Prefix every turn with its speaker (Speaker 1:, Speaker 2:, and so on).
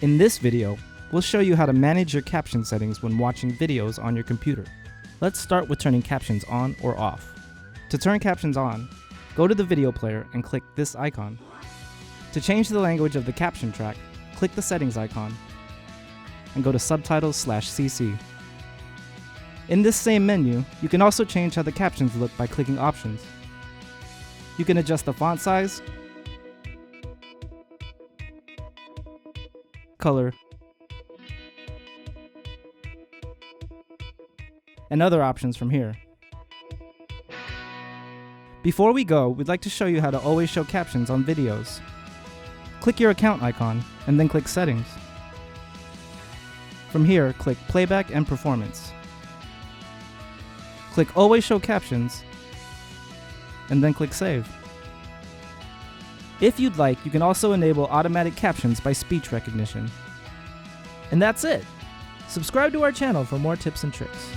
Speaker 1: In this video, we'll show you how to manage your caption settings when watching videos on your computer. Let's start with turning captions on or off. To turn captions on, go to the video player and click this icon. To change the language of the caption track, click the settings icon and go to subtitles/CC. In this same menu, you can also change how the captions look by clicking options. You can adjust the font size, color, and other options from here. Before we go, we'd like to show you how to always show captions on videos. Click your account icon and then click Settings. From here, click Playback and Performance. Click Always Show Captions and then click Save. If you'd like, you can also enable automatic captions by speech recognition. And that's it! Subscribe to our channel for more tips and tricks.